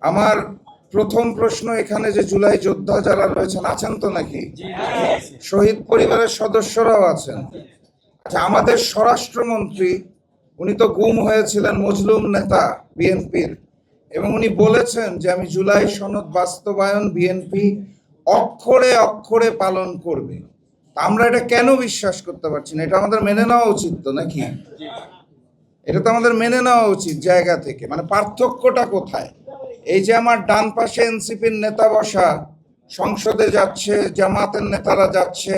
আমার প্রথম প্রশ্ন এখানে যে জুলাই যোদ্ধা যারা রয়েছেন আছেন তো নাকি? শহীদ পরিবারের সদস্যরাও আছেন। আচ্ছা, আমাদের স্বরাষ্ট্রমন্ত্রী উনি তো গুম হয়েছিলেন, মজলুম নেতা বিএনপির, এবং উনি বলেছেন যে আমি জুলাই সনদ বাস্তবায়ন বিএনপি অক্ষরে অক্ষরে পালন করবে। আমরা এটা কেন বিশ্বাস করতে পারছি না? এটা আমাদের মেনে নেওয়া উচিত তো নাকি? এটা তো আমাদের মেনে নেওয়া উচিত জায়গা থেকে। মানে পার্থক্যটা কোথায়? এই যে আমার ডান পাশে এনসিপির নেতা বসা, সংসদে যাচ্ছে, জামাতের নেতারা যাচ্ছে,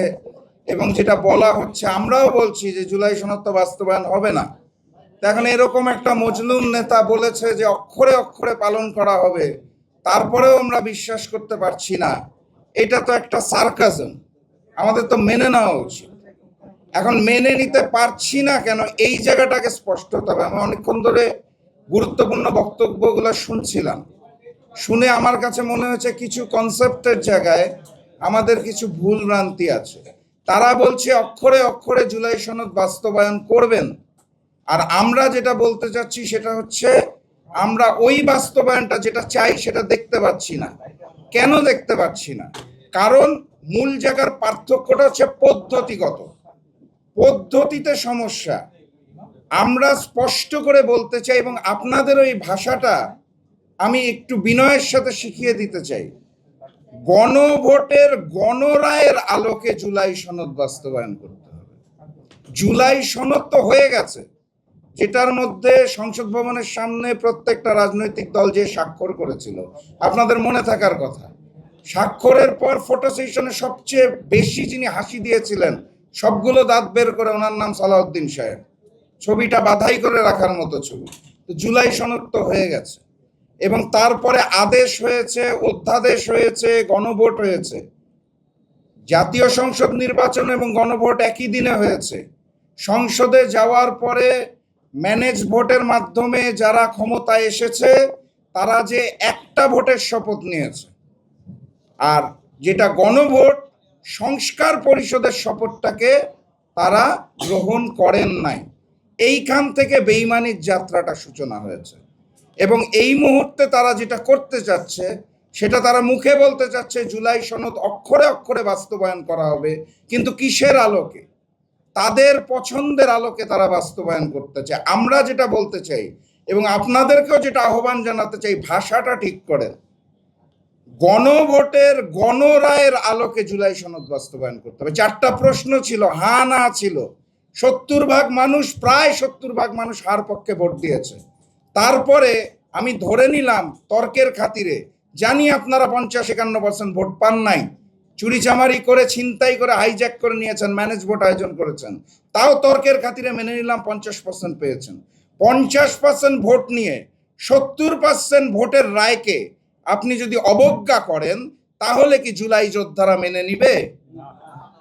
এবং যেটা বলা হচ্ছে, আমরাও বলছি যে জুলাই সনদ তো বাস্তবায়ন হবে না। এখন এরকম একটা মজলুম নেতা বলেছে যে অক্ষরে অক্ষরে পালন করা হবে, তারপরেও আমরা বিশ্বাস করতে পারছি না। এটা তো একটা সার্কাজম, আমাদের তো মেনে নেওয়া উচিত। এখন মেনে নিতে পারছি না কেন, এই জায়গাটাকে স্পষ্ট হতে হবে। আমি অনেকক্ষণ ধরে গুরুত্বপূর্ণ বক্তব্যগুলো শুনছিলাম, শুনে আমার কাছে মনে হয়েছে কিছু কনসেপ্টের জায়গায় আমাদের কিছু ভুল ভ্রান্তি আছে। তারা বলছে অক্ষরে অক্ষরে জুলাই সনদ বাস্তবায়ন করবেন, আর আমরা যেটা বলতে চাচ্ছি সেটা হচ্ছে আমরা ওই বাস্তবায়নটা যেটা চাই সেটা দেখতে পাচ্ছি না। কেন দেখতে পাচ্ছি না? কারণ মূল জায়গার পার্থক্যটা হচ্ছে পদ্ধতিগত। পদ্ধতিতে সমস্যা। আমরা স্পষ্ট করে বলতে চাই, এবং আপনাদের ওই ভাষাটা আমি একটু বিনয়ের সাথে শিখিয়ে দিতে চাই। গণভোটের গণরায়ের আলোকে জুলাই সনদ বাস্তবায়ন করতে হবে। জুলাই সনদ তো হয়ে গেছে, যেটার মধ্যে সংসদ ভবনের সামনে প্রত্যেকটা রাজনৈতিক দল যে স্বাক্ষর করেছিল, আপনাদের মনে থাকার কথা। স্বাক্ষরের পর ফটো সেশনে সবচেয়ে বেশি যিনি হাসি দিয়েছিলেন, সবগুলো দাঁত বের করে, ওনার নাম সালাউদ্দিন সাহেব। ছবিটা বাধাই করে রাখার মতো ছবি। তো জুলাই সনদ তো হয়ে গেছে, এবং তারপরে আদেশ হয়েছে, অধ্যাদেশ হয়েছে, গণভোট হয়েছে। জাতীয় সংসদ নির্বাচন এবং গণভোট একই দিনে হয়েছে। সংসদে যাওয়ার পরে ম্যানেজ ভোটের মাধ্যমে যারা ক্ষমতায় এসেছে তারা যে একটা ভোটের শপথ নিয়েছে, আর যেটা গণভোট, সংস্কার পরিষদের শপথটাকে তারা গ্রহণ করেন নাই। এইখান থেকে বেইমানির যাত্রাটা সূচনা হয়েছে, এবং এই মুহূর্তে তারা যেটা করতে চাচ্ছে সেটা তারা মুখে বলতে চাচ্ছে জুলাই সনদ অক্ষরে অক্ষরে বাস্তবায়ন করা হবে, কিন্তু কিসের আলোকে? তাদের পছন্দের আলোকে তারা বাস্তবায়ন করতে চায়। আমরা যেটা বলতে চাই এবং আপনাদেরকেও যেটা আহ্বান জানাতে চাই, ভাষাটা ঠিক করেন। গণভোটের গণরায়ের আলোকে জুলাই সনদ বাস্তবায়ন করতে হবে। 4টা প্রশ্ন ছিল, হ্যাঁ না ছিল। 70% মানুষ, প্রায় 70% মানুষ হার পক্ষে ভোট দিয়েছে। তারপরে আমি ধরে নিলাম তর্কের খাতিরে, জানি আপনারা 50-51% ভোট পান নাই, চুরিচামারি করে, ছিনতাই করে, হাইজ্যাক করে নিয়েছেন, ম্যানেজ ভোট আয়োজন করেছেন, তাও তর্কের খাতিরে মেনে নিলাম 50% পেয়েছেন। 50% ভোট নিয়ে 70% ভোটের রায়কে আপনি যদি অবজ্ঞা করেন, তাহলে কি জুলাই যোদ্ধারা মেনে নিবে?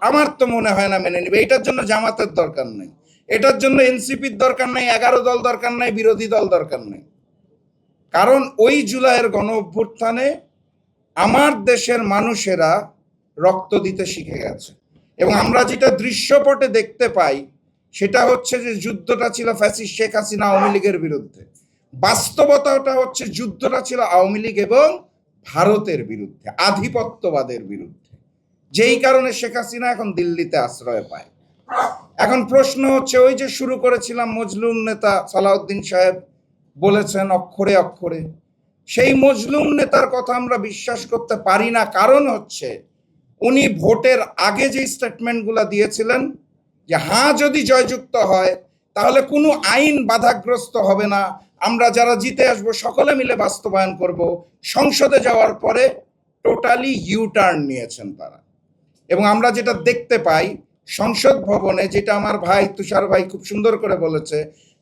আমার তো মনে হয় না মেনে নিবে। এটার জন্য জামাতের দরকার নেই, এটার জন্য এনসিপির দরকার নেই, 11 দল দরকার নেই, বিরোধী দল দরকার নেই। কারণ ওই জুলাইয়ের গণ অভ্যুত্থানে আমার দেশের মানুষেরা রক্ত দিতে শিখে গেছে, এবং আমরা যেটা দৃশ্যপটে দেখতে পাই সেটা হচ্ছে যে যুদ্ধটা ছিল ফ্যাসিস্ট শেখ হাসিনা আওয়ামী লীগের বিরুদ্ধে। বাস্তবতাটা হচ্ছে যুদ্ধটা ছিল আওয়ামী লীগ এবং ভারতের বিরুদ্ধে, আধিপত্যবাদের বিরুদ্ধে। যেই কারণে শেখ হাসিনা এখন দিল্লিতে আশ্রয় পায়। এখন প্রশ্ন হচ্ছে, ওই যে শুরু করেছিলাম, মজলুম নেতা সালাউদ্দিন সাহেব বলেছেন অক্ষরে অক্ষরে, সেই মজলুম নেতার কথা আমরা বিশ্বাস করতে পারি না। কারণ হচ্ছে উনি ভোটের আগে যে স্টেটমেন্টগুলো দিয়েছিলেন যে হ্যাঁ যদি জয়যুক্ত হয় তাহলে কোনো আইন বাধাগ্রস্ত হবে না, আমরা যারা জিতে আসবো সকলে মিলে বাস্তবায়ন করব। সংসদে যাওয়ার পরে টোটালি ইউটার্ন নিয়েছেন তারা, এবং আমরা যেটা দেখতে পাই সংসদ ভবনে, যেটা আমার ভাই তুষার ভাই খুব সুন্দর করে বলেছে,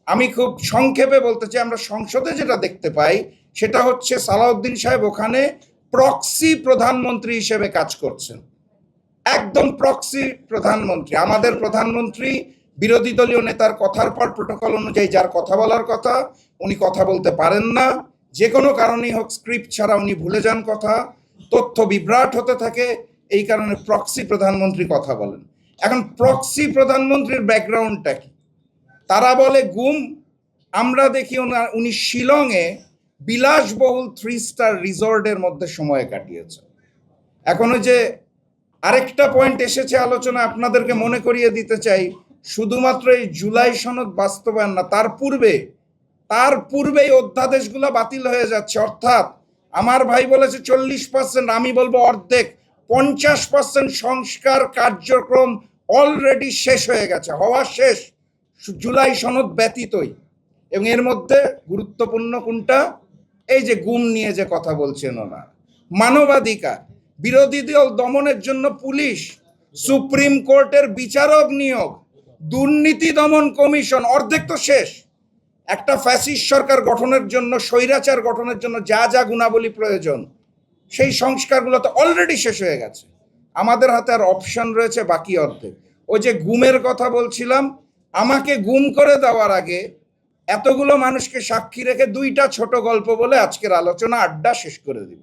আমি খুব সংক্ষেপে বলতে চাই, আমরা সংসদে যেটা দেখতে পাই সেটা হচ্ছে সালাউদ্দিন সাহেব ওখানে প্রক্সি প্রধানমন্ত্রী হিসেবে কাজ করছেন। একদম প্রক্সি প্রধানমন্ত্রী। আমাদের প্রধানমন্ত্রী বিরোধী দলীয় নেতার কথার পর প্রোটোকল অনুযায়ী যার কথা বলার কথা উনি কথা বলতে পারেন না, যে কোনো কারণেই হোক স্ক্রিপ্ট ছাড়া উনি ভুলে যান কথা, তথ্য বিভ্রাট হতে থাকে, এই কারণে প্রক্সি প্রধানমন্ত্রী কথা বলেন। এখন প্রক্সি প্রধানমন্ত্রীর ব্যাকগ্রাউন্ডটা কি? তারা বলে গুম, আমরা দেখি উনি শিলংয়ে বিলাসবহুল 3 স্টার রিসর্টের মধ্যে সময় কাটিয়েছে। এখন ওই যে আরেকটা পয়েন্ট এসেছে আলোচনা, আপনাদেরকে মনে করিয়ে দিতে চাই, শুধুমাত্র এই জুলাই সনদ বাস্তবায়ন না, তার পূর্বেই অধ্যাদেশগুলো বাতিল হয়ে যাচ্ছে। অর্থাৎ আমার ভাই বলেছে 40%, আমি বলবো অর্ধেক, 50% সংস্কার কার্যক্রম অলরেডি শেষ হয়ে গেছে, হওয়া শেষ, জুলাই সনদ ব্যতীতই। এবং এর মধ্যে গুরুত্বপূর্ণ কোনটা? এই যে গুম নিয়ে যে কথা বলছেন ওনারা, মানবাধিকার, বিরোধী দল দমনের জন্য পুলিশ, সুপ্রিম কোর্টের বিচারক নিয়োগ, দুর্নীতি দমন কমিশন, অর্ধেক তো শেষ। একটা ফ্যাসিস্ট সরকার গঠনের জন্য, স্বৈরাচার গঠনের জন্য যা যা গুণাবলী প্রয়োজন, সেই সংস্কারগুলো তো অলরেডি শেষ হয়ে গেছে। আমাদের হাতে আর অপশন রয়েছে বাকি অর্ধেক। ওই যে গুমের কথা বলছিলাম, আমাকে গুম করে দেওয়ার আগে এতগুলো মানুষকে সাক্ষী রেখে 2টা ছোট গল্প বলে আজকের আলোচনা আড্ডা শেষ করে দিব।